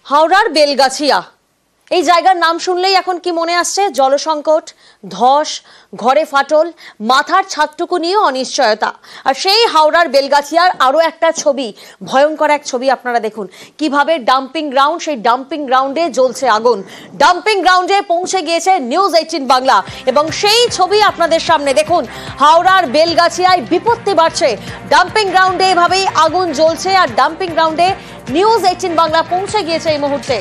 হাওড়ার বেলগাছিয়া এই জায়গার নাম শুনলেই এখন কি মনে আসছে? জলসংকট, ধস, ঘরে ফাটল, মাথার ছাদটুকু নিয়ে অনিশ্চয়তা। আর সেই হাওড়ার বেলগাছিয়ার আরো একটা ছবি, ভয়ঙ্কর এক ছবি আপনারা দেখুন। কিভাবে ডাম্পিং গ্রাউন্ড, সেই ডাম্পিং গ্রাউন্ডে জ্বলছে আগুন। ডাম্পিং গ্রাউন্ডে পৌঁছে গিয়েছে নিউজ 18 বাংলা এবং সেই ছবি আপনাদের সামনে দেখুন। হাওড়ার বেলগাছিয়ায় বিপত্তি বাড়ছে, ডাম্পিং গ্রাউন্ডে এভাবেই আগুন জ্বলছে আর ডাম্পিং গ্রাউন্ডে নিউজ 18 বাংলা পৌঁছে গিয়েছে এই মুহূর্তে।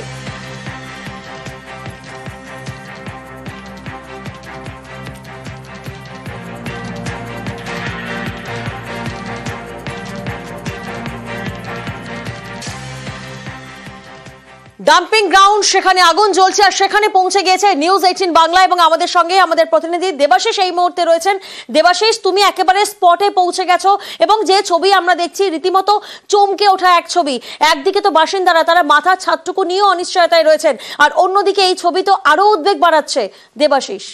ডাম্পিং গ্রাউন্ড, সেখানে আগুন জ্বলছে আর সেখানে পৌঁছে গিয়েছে নিউজ 18 বাংলা এবং আমাদের সঙ্গে আমাদের প্রতিনিধি দেবাশিস এই মুহূর্তে রয়েছেন। দেবাশিস, তুমি একেবারে স্পটে পৌঁছে গেছো এবং যে ছবি আমরা দেখছি রীতিমতো চমকে ওঠা এক ছবি। একদিকে তো বাসিন্দারা তারা মাথার ছাদটুকু নিয়েও অনিশ্চয়তায় রয়েছেন, আর অন্যদিকে এই ছবি তো আরো উদ্বেগ বাড়াচ্ছে। দেবাশিস,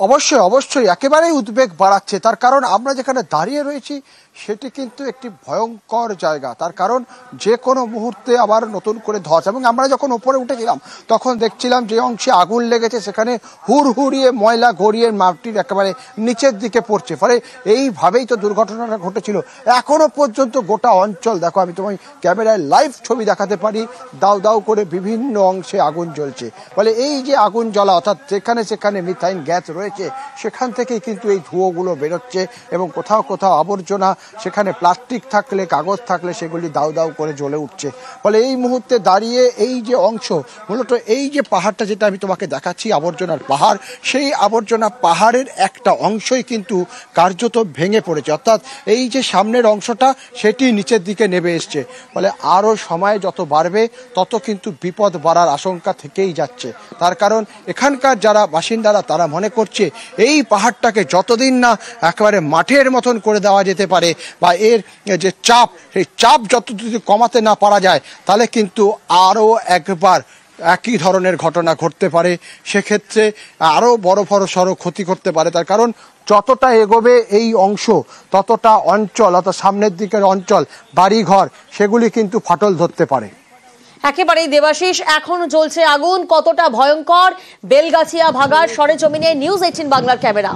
অবশ্যই অবশ্যই একেবারেই উদ্বেগ বাড়াচ্ছে। তার কারণ আমরা যেখানে দাঁড়িয়ে রয়েছি সেটি কিন্তু একটি ভয়ঙ্কর জায়গা। তার কারণ যে কোনো মুহূর্তে আবার নতুন করে ধস, এবং আমরা যখন ওপরে উঠেছিলাম তখন দেখছিলাম যে অংশে আগুন লেগেছে সেখানে হুড়হুড়িয়ে ময়লা গড়িয়ে মাটির একেবারে নিচের দিকে পড়ছে, ফলে এইভাবেই তো দুর্ঘটনাটা ঘটেছিল। এখনো পর্যন্ত গোটা অঞ্চল দেখো, আমি তোমায় ক্যামেরায় লাইভ ছবি দেখাতে পারি, দাউ দাউ করে বিভিন্ন অংশে আগুন জ্বলছে। ফলে এই যে আগুন জ্বলা, অর্থাৎ যেখানে সেখানে মিথাইন গ্যাস রয়েছে সেখান থেকেই কিন্তু এই ধোঁয়াগুলো বেরোচ্ছে এবং কোথাও কোথাও আবর্জনা, সেখানে প্লাস্টিক থাকলে কাগজ থাকলে সেগুলি দাউ দাউ করে জ্বলে উঠছে। ফলে এই মুহূর্তে দাঁড়িয়ে এই যে অংশ, মূলত এই যে পাহাড়টা যেটা আমি তোমাকে দেখাচ্ছি আবর্জনার পাহাড়, সেই আবর্জনা পাহাড়ের একটা অংশই কিন্তু কার্যত ভেঙে পড়েছে, অর্থাৎ এই যে সামনের অংশটা সেটি নিচের দিকে নেমে এসছে। ফলে আরও সময় যত বাড়বে তত কিন্তু বিপদ বাড়ার আশঙ্কা থেকেই যাচ্ছে। তার কারণ এখানকার যারা বাসিন্দারা তারা মনে করছে এই পাহাড়টাকে যতদিন না একেবারে মাঠের মতন করে দেওয়া যেতে পারে বা এর যে চাপ, সেই চাপ যত যদি কমাতে না পারা যায় তাহলে কিন্তু আরও একবার একই ধরনের ঘটনা ঘটতে পারে। সেক্ষেত্রে আরও বড় সড়ো ক্ষতি করতে পারে। তার কারণ যতটা এগোবে এই অংশ ততটা অঞ্চল, অর্থাৎ সামনের দিকের অঞ্চল, বাড়িঘর, সেগুলি কিন্তু ফাটল ধরতে পারে। একেবারেই দেবাশিস, এখনো জ্বলছে আগুন, কতটা ভয়ঙ্কর বেলগাছিয়া ভাগার সরেজমিনে নিউজ 18 বাংলার ক্যামেরা।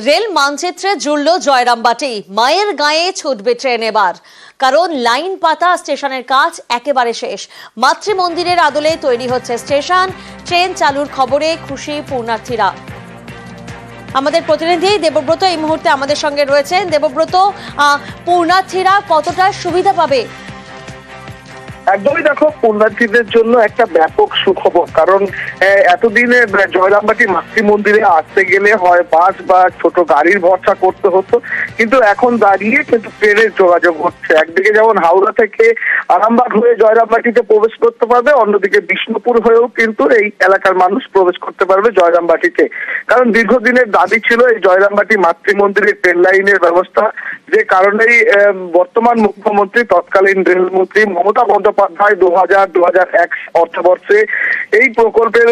রেল মানচিত্রে জুড়ল জয়রামবাটি, মায়ের গায়ে ছুটবে ট্রেন এবার, কারণ লাইন পাতা স্টেশনের কাজ একেবারে শেষ। মাতৃমন্দিরের আদলে তৈরি হচ্ছে স্টেশন, ট্রেন চালুর খবরে খুশি পূর্ণার্থীরা। আমাদের প্রতিনিধি দেবব্রত এই মুহূর্তে আমাদের সঙ্গে রয়েছেন। দেবব্রত, পূর্ণার্থীরা কতটা সুবিধা পাবে? একদমই দেখো, পুণ্যার্থীদের জন্য একটা ব্যাপক সুখবর। কারণ এতদিনে জয়রামবাটি মাতৃমন্দিরে আসতে গেলে হয় বাস বা ছোট গাড়ির ভরসা করতে হতো, কিন্তু এখন দাঁড়িয়ে কিন্তু ট্রেনের যোগাযোগ হচ্ছে। একদিকে যেমন হাওড়া থেকে আরামবাগ হয়ে জয়রামবাটিতে প্রবেশ করতে পারবে, অন্যদিকে বিষ্ণুপুর হয়েও কিন্তু এই এলাকার মানুষ প্রবেশ করতে পারবে জয়রামবাটিতে। কারণ দীর্ঘদিনের দাবি ছিল এই জয়রামবাটি মাতৃমন্দিরের ট্রেন লাইনের ব্যবস্থা, যে কারণেই বর্তমান মুখ্যমন্ত্রী তৎকালীন রেলমন্ত্রী মমতা বন্দ্যোপাধ্যায় 2000-2001 অর্থবর্ষে এই প্রকল্পের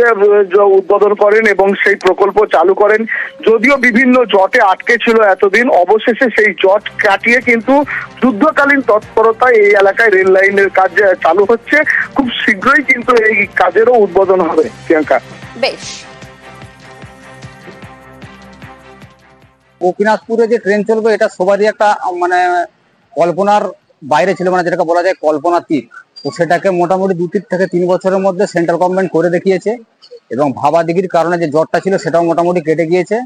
উদ্বোধন করেন এবং সেই প্রকল্প চালু করেন। যদিও বিভিন্ন জটে আটকে ছিল এতদিন, অবশেষে সেই জট কাটিয়ে কিন্তু যুদ্ধকালীন তৎপরতায় এই এলাকায় রেল লাইনের কাজ চালু হচ্ছে। খুব শীঘ্রই কিন্তু এই কাজেরও উদ্বোধন হবে। প্রিয়াঙ্কা, বেশ। গোপীনাথপুরে যে ট্রেন চলবে এটা সবারই একটা মানে কল্পনার বাইরে ছিল, মানে যেটাকে বলা যায় কল্পনাতীত। তো সেটাকে মোটামুটি 2 থেকে 3 বছরের মধ্যে সেন্ট্রাল গভর্নমেন্ট করে দেখিয়েছে এবং ভাবাদিগির কারণে যে জটটা ছিল সেটাও মোটামুটি কেটে গিয়েছে।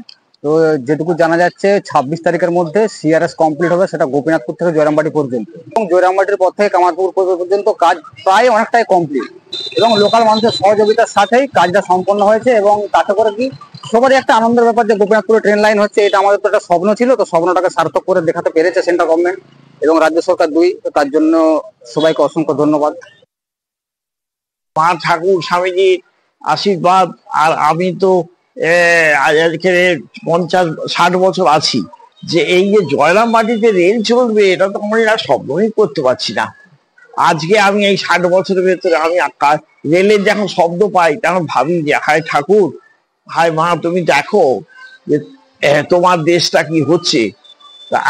তো যেটুকু জানা যাচ্ছে 26 তারিখের মধ্যে সিআরএস কমপ্লিট হবে, সেটা গোপীনাথপুর থেকে জয়রামবাটি পর্যন্ত, এবং জয়রামবাটির পর থেকে কামারপুর পর্যন্ত কাজ প্রায় অনেকটাই কমপ্লিট এবং লোকাল মানুষের সহযোগিতার সাথেই কাজটা সম্পন্ন হয়েছে। এবং তাতে করে কি সবারই একটা আনন্দের ব্যাপার যে গোপীনাথপুরে ট্রেন লাইন হচ্ছে। এটা আমাদের তো একটা স্বপ্ন ছিল, তো স্বপ্নটাকে সার্থক করে দেখাতে পেরেছে সেন্ট্রাল গভর্নমেন্ট এবং রাজ্য সরকার দুই। তার জন্য সবাইকে অসংখ্য ধন্যবাদ। মা ঠাকুর স্বামীজির আশীর্বাদ, আর আমি তো আজকে 50-60 বছর আছি, যে এই যে জয়রামবাটিতে রেল চলবে এটা তো আমরা স্বপ্নই করতে পারছি না। আজকে আমি এই 60 বছরের ভেতরে আমি রেলের যখন শব্দ পাই তখন ভাবি যে হায় ঠাকুর, হায় মা, তুমি দেখো যে তোমার দেশটা কি হচ্ছে।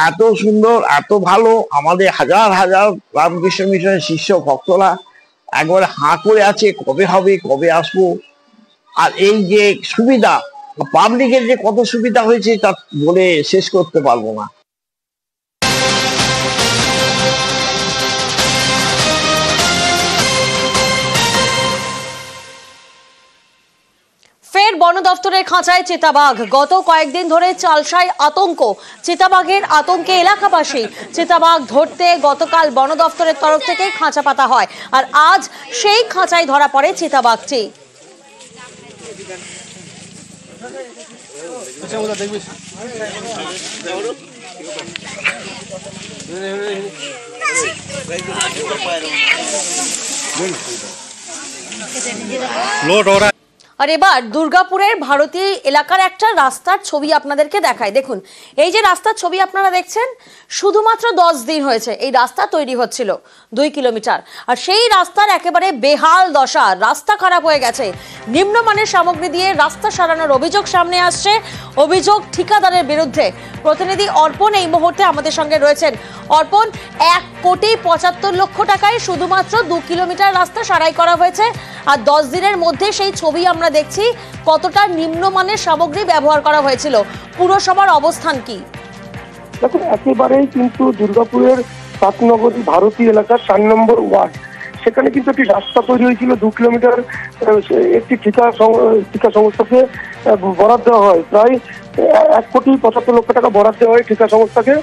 এত সুন্দর, এত ভালো, আমাদের হাজার হাজার রামকৃষ্ণ মিশনের শিষ্য ভক্তরা একবারে হাঁ করে আছে, কবে হবে, কবে আসবো। আর এই যে সুবিধা, পাবলিকের যে কত সুবিধা হয়েছে তা বলে শেষ করতে পারবো না। ফের বন দফতরের খাঁচায় চিতাবাঘ। গত কয়েকদিন ধরে চালসায় আতঙ্ক, চিতাবাঘের আতঙ্কে এলাকাবাসী। চিতাবাঘ ধরতে গতকাল বন দফতরের তরফ থেকে খাঁচা পাতা হয়, আর আজ সেই খাঁচায় ধরা পড়ে চিতাবাঘটি। আর এবার দুর্গাপুরের ভারতী এলাকার একটা রাস্তার ছবি আপনাদেরকে দেখায়। দেখুন, এই যে রাস্তার ছবি আপনারা দেখছেন, শুধুমাত্র 10 দিন হয়েছে এই রাস্তা তৈরি হচ্ছিল, 2 কিলোমিটার। আর সেই রাস্তার একেবারে বেহাল দশা, রাস্তা খারাপ হয়ে গেছে। নিম্নমানের সামগ্রী দিয়ে রাস্তা সারানোর অভিযোগ সামনে আসছে, অভিযোগ ঠিকাদারের বিরুদ্ধে। প্রতিনিধি অর্পণ এই মুহূর্তে আমাদের সঙ্গে রয়েছেন। অর্পণ, 1,75,00,000 টাকায় শুধুমাত্র 2 কিলোমিটার রাস্তা সারাই করা হয়েছে, আর 10 দিনের মধ্যে সেই ছবি আমরা দেখছি। কতটা নিম্নমানের সামগ্রী ব্যবহার করা হয়েছিল, পুরসভার অবস্থান কি? দেখুন, একেবারেই কিন্তু দুর্গাপুরের সাতনগরী ভারতী এলাকার 4 নম্বর ওয়ার্ড, সেখানে কিন্তু একটি রাস্তা তৈরি হয়েছিল 2 কিলোমিটার। একটি ঠিকা সংস্থাকে বরাদ্দ দেওয়া হয়, প্রায় 1,75,00,000 টাকা বরাদ্দ দেওয়া হয় ঠিকা সংস্থাকে।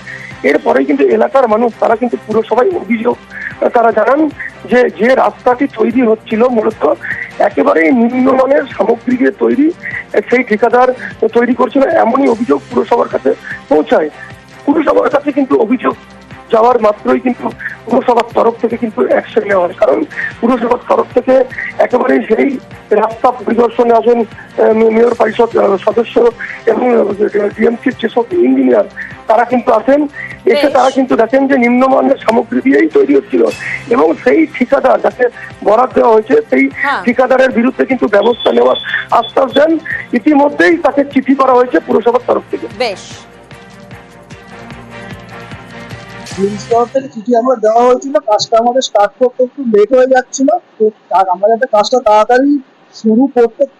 এরপরে কিন্তু এলাকার মানুষ তারা কিন্তু পুরসভায় অভিযোগ তারা জানান যে রাস্তাটি তৈরি হচ্ছিল মূলত একেবারেই নিম্নমানের সামগ্রী দিয়ে তৈরি, সেই ঠিকাদার তৈরি করছিল, এমনই অভিযোগ পুরসভার কাছে পৌঁছায়। পুরসভার কাছে কিন্তু অভিযোগ যাওয়ার মাত্রই কিন্তু পুরসভার তরফ থেকে কিন্তু অ্যাকশন নেওয়া হয়, কারণ পুরসভার তরফ থেকে একেবারে সেই রাস্তা পরিদর্শনে আসেন মেয়র পরিষদ সদস্য এবং ডিএমসির যেসব ইঞ্জিনিয়ার, তারা কিন্তু আসেন। এসে তারা কিন্তু দেখেন যে নিম্নমানের সামগ্রী দিয়েই তৈরি হচ্ছিল, এবং সেই ঠিকাদার যাকে বরাদ্দ দেওয়া হয়েছে সেই ঠিকাদারের বিরুদ্ধে কিন্তু ব্যবস্থা নেওয়ার আশ্বাস দেন। ইতিমধ্যেই তাকে চিঠি করা হয়েছে পুরসভার তরফ থেকে। বেশ, থেকে চিঠি আমরা দেওয়া হয়েছিল, কাজটা আমাদের স্টার্ট করতে একটু লেট হয়ে যাচ্ছিল, তো আমরা যাতে কাজটা তাড়াতাড়ি শুরু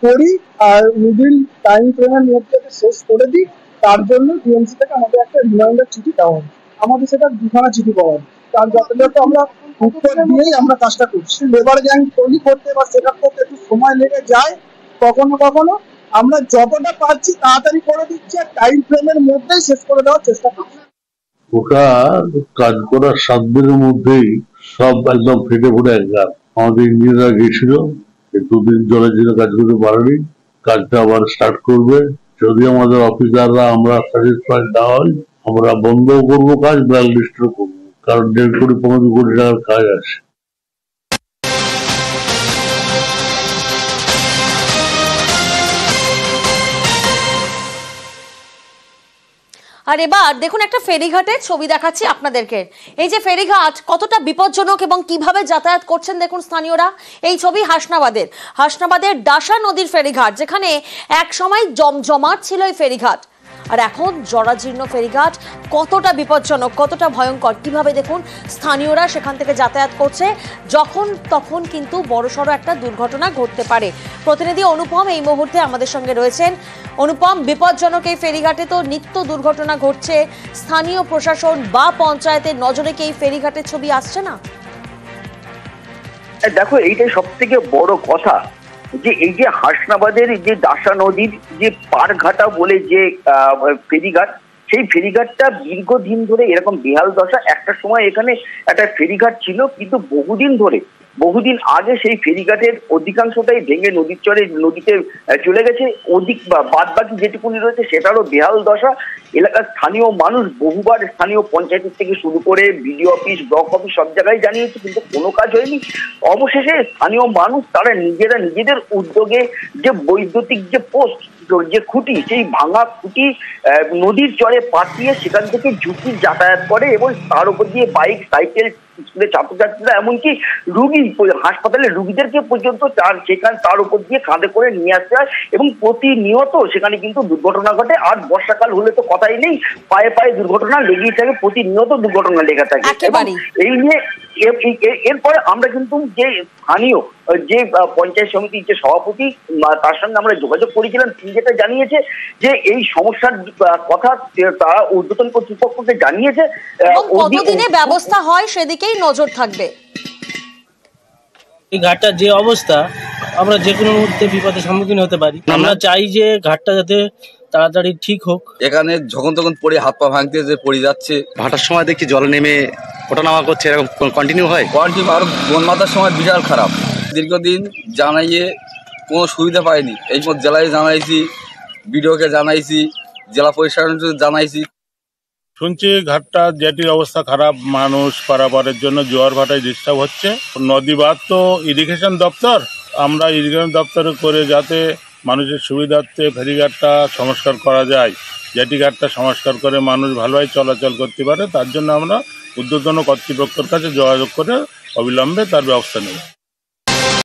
করি আর উইদিন টাইম ফ্রেমের মধ্যে শেষ করে দিই, তার জন্য ডিএমসি থেকে আমাদের একটা রিমাইন্ডার চিঠি দেওয়া হয়। আমাদের সেটা 2খানা চিঠি পাওয়া হয়, তার যথাযথ আমরা উত্তর দিয়েই আমরা কাজটা করছি। লেবার গ্যাং তৈরি করতে বা সেট আপ করতে একটু সময় লেগে যায়, কখনো কখনো আমরা যতটা পারছি তাড়াতাড়ি করে দিচ্ছি আর টাইম ফ্রেমের মধ্যেই শেষ করে দেওয়ার চেষ্টা করছি। ওটা কাজ করার 7 দিনের মধ্যেই সব একদম ফেটে পড়ে একগার। আমাদের ইঞ্জিনিয়াররা গেছিল, 2 দিন জলের জন্য কাজ করতে পারেনি, কাজটা আবার স্টার্ট করবে। যদি আমাদের অফিসাররা আমরা স্যাটিসফাইড না হই, আমরা বন্ধও করবো কাজ, ব্ল্যাক লিস্টও করবো, কারণ 1.5 কোটি টাকার কাজ আছে। আর এবার দেখুন, একটা ফেরিঘাটের ছবি দেখাচ্ছি আপনাদেরকে। এই যে ফেরিঘাট কতটা বিপজ্জনক এবং কিভাবে যাতায়াত করছেন দেখুন স্থানীয়রা। এই ছবি হাসনাবাদের ডাসা নদীর ফেরিঘাট, যেখানে এক সময় জমজমাট ছিল এই ফেরিঘাট, আর এখন জরাজীর্ণ ফেরিঘাট। কতটা বিপজ্জনক, কতটা ভয়ঙ্কর, কিভাবে দেখুন স্থানীয়রা সেখান থেকে যাতায়াত করছে। যখন তখন কিন্তু বড়সড় একটা দুর্ঘটনা ঘটতে পারে। প্রতিনিধি অনুপম এই মুহূর্তে আমাদের সঙ্গে রয়েছেন। অনুপম, বিপজ্জনক এই ফেরিঘাটে তো নিত্য দুর্ঘটনা ঘটছে, স্থানীয় প্রশাসন বা পঞ্চায়েতের নজরে কি এই ফেরিঘাটের ছবি আসছে না? দেখো, এইটাই সব থেকে বড় কথা, যে এই যে হাসনাবাদের যে ডাসা নদীর যে পারঘাটা বলে যে ফেরিঘাট, সেই ফেরিঘাটটা দীর্ঘদিন ধরে এরকম বেহাল দশা। একটা সময় এখানে একটা ফেরিঘাট ছিল, কিন্তু বহুদিন আগে সেই ফেরিঘাটের অধিকাংশটাই ভেঙে নদীতে চলে গেছে। বাদ বাকি যেটুকুনি রয়েছে সেটারও বেহাল দশা। এলাকার স্থানীয় মানুষ বহুবার স্থানীয় পঞ্চায়েতের থেকে শুরু করে বিডিও অফিস, ব্লক অফিস সব জায়গায় জানিয়েছে, কিন্তু কোনো কাজ হয়নি। অবশেষে স্থানীয় মানুষ তারা নিজেদের উদ্যোগে যে বৈদ্যুতিক যে পোস্ট, যে খুঁটি, সেই ভাঙা খুঁটি নদীর চরে পাঠিয়ে সেখান থেকে ঝুঁকি যাতায়াত করে, এবং তার উপর দিয়ে বাইক, সাইকেল, স্কুলের ছাত্রছাত্রীরা এমনকি রুগী হাসপাতালের রুগীদেরকে পর্যন্ত তার উপর দিয়ে কাঁধে করে নিয়ে আসতে হয় এবং প্রতিনিয়ত সেখানে কিন্তু দুর্ঘটনা ঘটে। আর বর্ষাকাল হলে তো কথাই নেই, পায়ে পায়ে দুর্ঘটনা লেগেই থাকে, প্রতিনিয়ত দুর্ঘটনা লেগে থাকে। এই নিয়ে এরপরে আমরা কিন্তু যে স্থানীয় যে পঞ্চায়েত সমিতির যে সভাপতি তার সঙ্গে আমরা যোগাযোগ করেছিলাম, তিনি যেটা জানিয়েছে যে এই সমস্যার কথা তারা ঊর্ধ্বতন কর্তৃপক্ষকে জানিয়েছে। কতদিনে ব্যবস্থা হয় সেদিকেই নজর থাকবে। এই ঘাটটার যে অবস্থা, আমরা যে কোনো মুহূর্তে বিপদের সম্মুখীন হতে পারি। আমরা চাই যে ঘাটটা যাতে তাড়াতাড়ি ঠিক হোক। এখানে যখন তখন পড়ে হাত পা ভাঙতে যে পড়ে যাচ্ছে, ভাটার সময় দেখছি জলে নেমে ওঠানামা করছে, এরকম কন্টিনিউ হয়। আর বনমাতার সময় বিশাল খারাপ। দীর্ঘদিন জানাইয়ে কোনো সুবিধা পাইনি। এই পর জেলায় জানাইছি, বিডিওকে জানাইছি, জেলা পরিষদ জানাইছি। শুনছি ঘাটটা জেটির অবস্থা খারাপ, মানুষ পারাপারের জন্য জোয়ার ভাটায় ডিস্টার্ব হচ্ছে। নদী বাঁধ তো ইরিগেশন দপ্তর, আমরা ইরিগেশন দপ্তরে করে যাতে মানুষের সুবিধার্থে ফেরিঘাটটা সংস্কার করা যায়, জেটি ঘাটটা সংস্কার করে মানুষ ভালোভাবে চলাচল করতে পারে, তার জন্য আমরা ঊর্ধ্বতন কর্তৃপক্ষের কাছে যোগাযোগ করে অবিলম্বে তার ব্যবস্থা নেব।